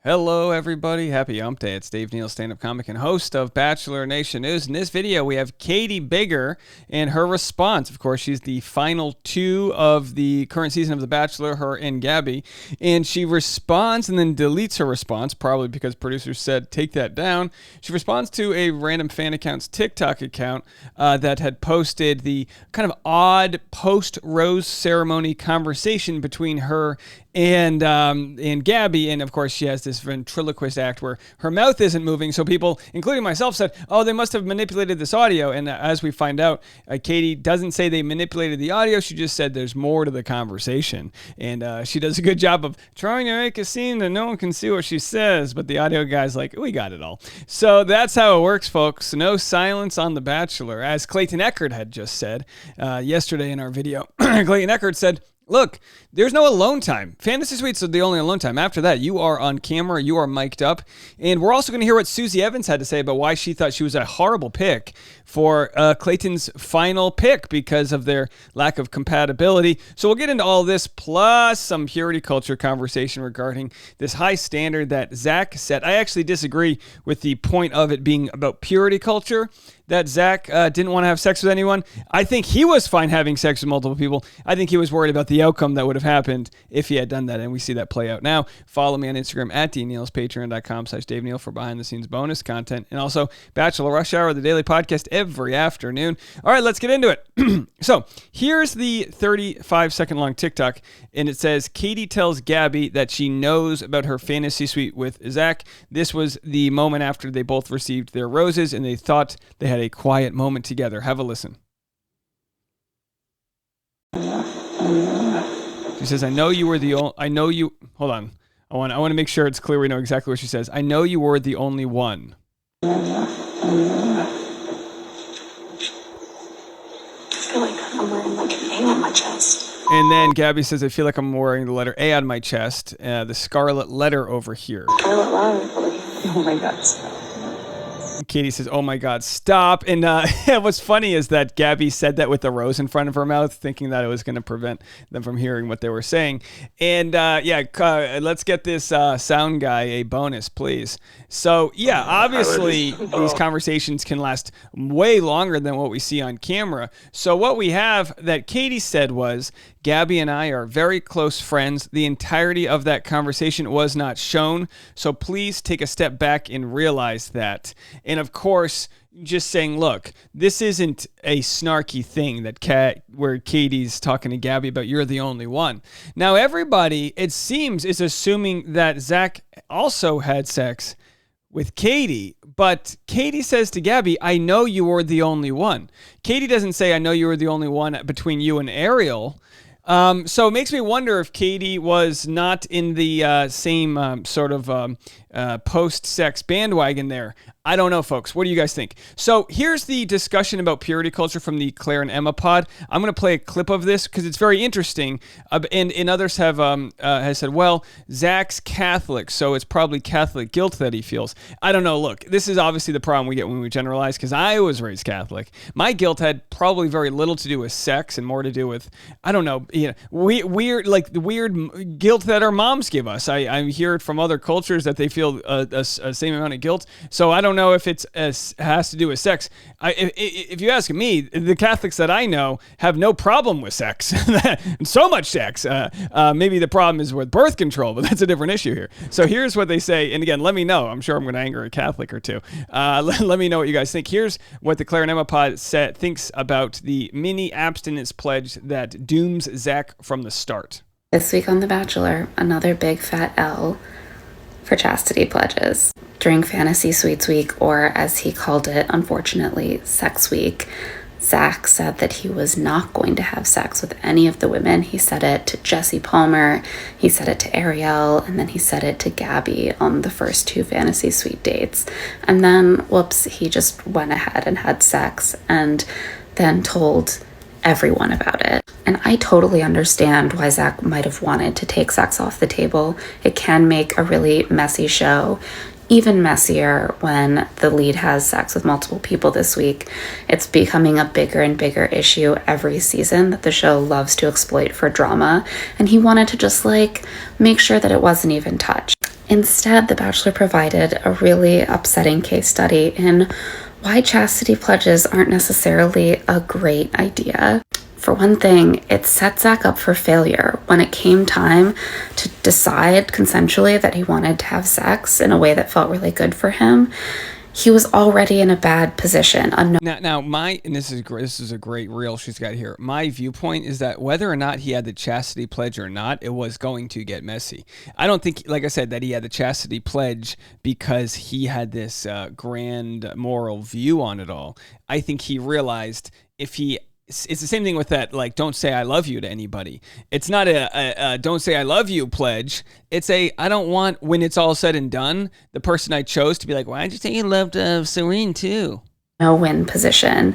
Hello, everybody. Happy Hump Day. It's Dave Neal, stand-up comic and host of Bachelor Nation News. In this video, we have Kaity Biggar and her response. Of course, she's the final two of the current season of The Bachelor, her and Gabby. And she responds and then deletes her response, probably because producers said, take that down. She responds to a random fan account's TikTok account that had posted the kind of odd post-rose ceremony conversation between her and Gabby, and of course she has this ventriloquist act where her mouth isn't moving, so people, including myself, said, oh, they must have manipulated this audio, and as we find out, Kaity doesn't say they manipulated the audio, she just said there's more to the conversation, and she does a good job of trying to make a scene that no one can see what she says, but the audio guy's like, we got it all. So that's how it works, folks. No silence on The Bachelor, as Clayton Echard had just said yesterday in our video. Clayton Echard said, look, there's no alone time. Fantasy Suites are the only alone time. After that, you are on camera, you are mic'd up. And we're also going to hear what Susie Evans had to say about why she thought she was a horrible pick for Clayton's final pick because of their lack of compatibility. So we'll get into all this, plus some purity culture conversation regarding this high standard that Zach set. I actually disagree with the point of it being about purity culture, that Zach didn't want to have sex with anyone. I think he was fine having sex with multiple people. I think he was worried about the outcome that would have happened if he had done that, and we see that play out now. Follow me on Instagram at dneals, patreon.com/Dave Neal for behind-the-scenes bonus content, and also Bachelor Rush Hour, the daily podcast every afternoon. All right, let's get into it. So here's the 35-second long TikTok, and it says, Kaity tells Gabby that she knows about her fantasy suite with Zach. This was the moment after they both received their roses, and they thought they had a quiet moment together. Have a listen. She says, I know you were the only... Hold on. I want to make sure it's clear we know exactly what she says. I know you were the only one. I feel like I'm wearing like an A on my chest. And then Gabby says, I feel like I'm wearing the letter A on my chest, the scarlet letter over here. Scarlet letter over here. Oh my God. Kaity says, oh my God, stop. And what's funny is that Gabby said that with the rose in front of her mouth, thinking that it was going to prevent them from hearing what they were saying. And let's get this sound guy a bonus, please. So yeah, obviously these conversations can last way longer than what we see on camera. So what we have that Kaity said was, Gabby and I are very close friends. The entirety of that conversation was not shown. So please take a step back and realize that. And of course, just saying, look, this isn't a snarky thing where Katie's talking to Gabby about you're the only one. Now, everybody, it seems, is assuming that Zach also had sex with Kaity, but Kaity says to Gabby, I know you were the only one. Kaity doesn't say, I know you were the only one between you and Ariel. So it makes me wonder if Kaity was not in the same sort of post-sex bandwagon there. I don't know, folks. What do you guys think? So here's the discussion about purity culture from the Claire and Emma pod. I'm going to play a clip of this because it's very interesting. And others have said, well, Zach's Catholic, so it's probably Catholic guilt that he feels. I don't know. Look, this is obviously the problem we get when we generalize, because I was raised Catholic. My guilt had probably very little to do with sex and more to do with, I don't know, weird, like the weird guilt that our moms give us. I hear it from other cultures that they feel a same amount of guilt. So I don't know if it has to do with sex. If you ask me, the Catholics that I know have no problem with sex. So much sex. Maybe the problem is with birth control, but that's a different issue here. So here's what they say. And again, let me know. I'm sure I'm going to anger a Catholic or two. Let me know what you guys think. Here's what the Claire and Emma pod thinks about the mini abstinence pledge that dooms Zach from the start. This week on The Bachelor, another big fat L for chastity pledges. During Fantasy Suites Week, or as he called it, unfortunately, Sex Week, Zach said that he was not going to have sex with any of the women. He said it to Jesse Palmer, he said it to Ariel, and then he said it to Gabby on the first two Fantasy Suite dates. And then, whoops, he just went ahead and had sex and then told everyone about it. And I totally understand why Zach might have wanted to take sex off the table. It can make a really messy show. Even messier when the lead has sex with multiple people this week. It's becoming a bigger and bigger issue every season that the show loves to exploit for drama, and he wanted to just make sure that it wasn't even touched. Instead, The Bachelor provided a really upsetting case study in why chastity pledges aren't necessarily a great idea. For one thing, it set Zach up for failure when it came time to decide consensually that he wanted to have sex in a way that felt really good for him. He was already in a bad position. And this is a great reel she's got here. My viewpoint is that whether or not he had the chastity pledge or not, it was going to get messy. I don't think, like I said, that he had the chastity pledge because he had this grand moral view on it all. I think he realized it's the same thing with that, like, don't say I love you to anybody. It's not a don't say I love you pledge. It's I don't want, when it's all said and done, the person I chose to be like, why did you say you loved Serene too? No-win position,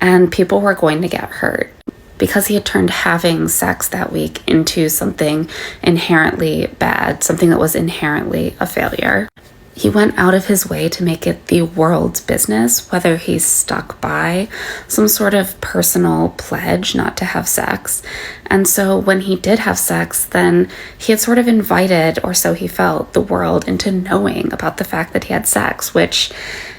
and people were going to get hurt because he had turned having sex that week into something inherently bad, something that was inherently a failure. He went out of his way to make it the world's business, whether he stuck by some sort of personal pledge not to have sex. And so when he did have sex, then he had sort of invited, or so he felt, the world into knowing about the fact that he had sex, which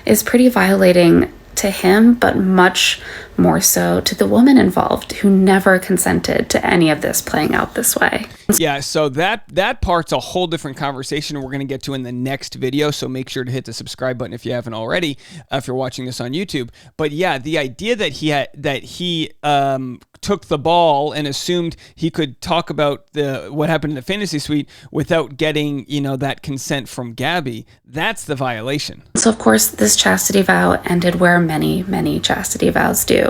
is pretty violating to him, but much more so to the woman involved who never consented to any of this playing out this way. Yeah, so that part's a whole different conversation we're going to get to in the next video, so make sure to hit the subscribe button if you haven't already, if you're watching this on YouTube. But yeah, the idea that he took the ball and assumed he could talk about what happened in the fantasy suite without getting, that consent from Gabby, that's the violation. So of course, this chastity vow ended where many, many chastity vows do,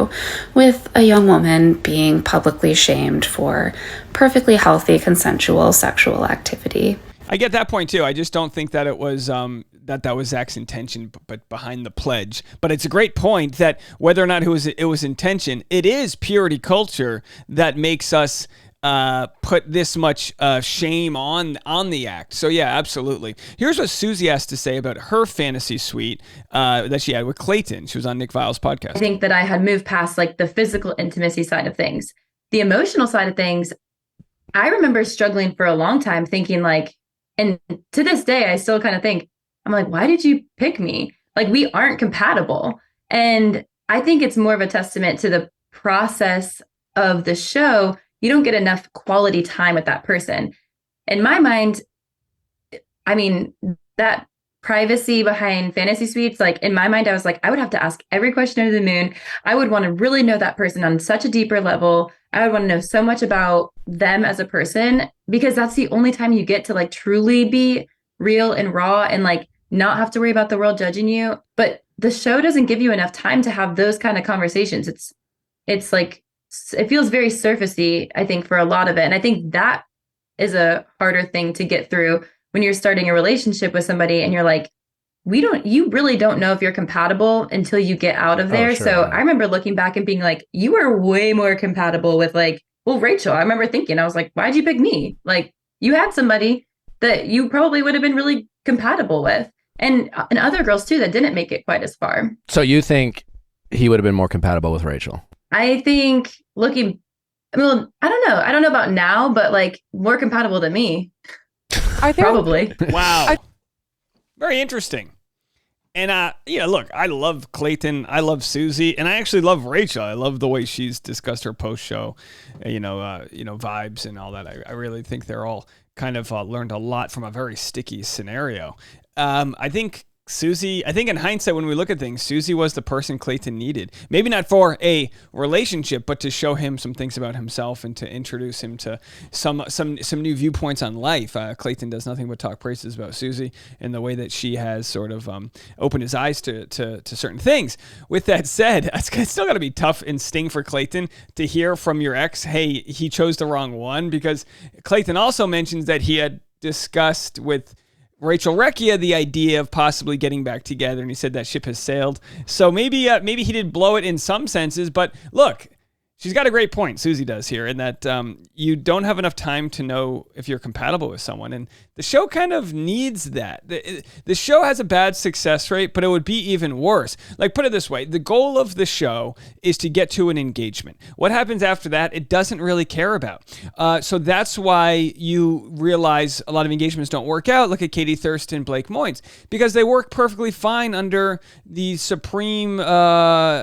with a young woman being publicly shamed for perfectly healthy, consensual sexual activity. I get that point too. I just don't think that it was that was Zach's intention, but behind the pledge. But it's a great point that whether or not it was intention, it is purity culture that makes us put this much shame on the act. So yeah, absolutely. Here's what Susie has to say about her fantasy suite that she had with Clayton. She was on Nick Vile's podcast. I think that I had moved past like the physical intimacy side of things. The emotional side of things, I remember struggling for a long time thinking like, and to this day, I still kind of think, I'm like, why did you pick me? Like, we aren't compatible. And I think it's more of a testament to the process of the show. You don't get enough quality time with that person. In my mind, I mean, that privacy behind fantasy suites, like in my mind, I was like, I would have to ask every question under the moon. I would want to really know that person on such a deeper level. I would want to know so much about them as a person, because that's the only time you get to like truly be real and raw and like not have to worry about the world judging you. But the show doesn't give you enough time to have those kind of conversations. It's like, it feels very surfacey, I think, for a lot of it. And I think that is a harder thing to get through when you're starting a relationship with somebody and you're like, you really don't know if you're compatible until you get out of there. Oh, sure. So I remember looking back and being like, you are way more compatible with like, well, Rachel. I remember thinking, I was like, why'd you pick me? Like, you had somebody that you probably would have been really compatible with. And other girls too that didn't make it quite as far. So you think he would have been more compatible with Rachel? I think I don't know. I don't know about now, but like more compatible than me. Probably. Wow. Very interesting. And look, I love Clayton. I love Susie, and I actually love Rachel. I love the way she's discussed her post-show, vibes and all that. I really think they're all kind of learned a lot from a very sticky scenario. I think in hindsight, when we look at things, Susie was the person Clayton needed. Maybe not for a relationship, but to show him some things about himself and to introduce him to some new viewpoints on life. Clayton does nothing but talk praises about Susie and the way that she has sort of opened his eyes to certain things. With that said, it's still got to be tough and sting for Clayton to hear from your ex, hey, he chose the wrong one, because Clayton also mentions that he had discussed with Rachel Recchia the idea of possibly getting back together, and he said that ship has sailed. So maybe he did blow it in some senses, but look, She's got a great point, Susie does here, in that you don't have enough time to know if you're compatible with someone. And the show kind of needs that. The show has a bad success rate, but it would be even worse. Like, put it this way, the goal of the show is to get to an engagement. What happens after that, it doesn't really care about. So that's why you realize a lot of engagements don't work out. Look at Katie Thurston, Blake Moynes, because they work perfectly fine under the supreme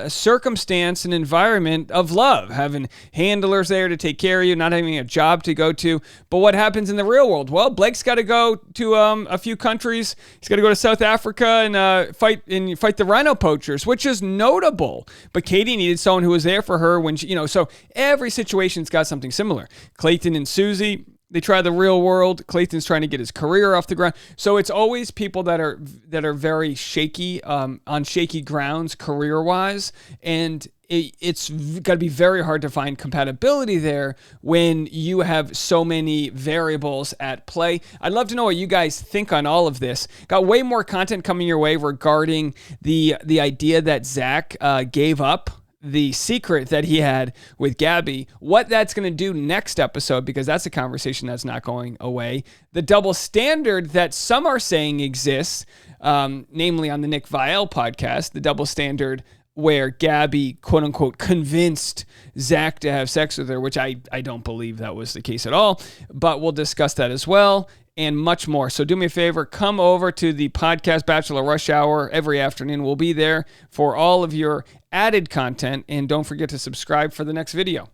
circumstance and environment of love. Having handlers there to take care of you, not having a job to go to. But what happens in the real world? Well, Blake's got to go to a few countries. He's got to go to South Africa and fight the rhino poachers, which is notable. But Katie needed someone who was there for her when she, so every situation's got something similar. Clayton and Susie, they try the real world. Clayton's trying to get his career off the ground. So it's always people that are very shaky, on shaky grounds career-wise. And it's got to be very hard to find compatibility there when you have so many variables at play. I'd love to know what you guys think on all of this. Got way more content coming your way regarding the idea that Zach gave up the secret that he had with Gabby, what that's going to do next episode, because that's a conversation that's not going away. The double standard that some are saying exists, namely on the Nick Viall podcast, the double standard where Gabby, quote unquote, convinced Zach to have sex with her, which I don't believe that was the case at all, but we'll discuss that as well and much more. So do me a favor, come over to the podcast Bachelor Rush Hour every afternoon. We'll be there for all of your added content, and don't forget to subscribe for the next video.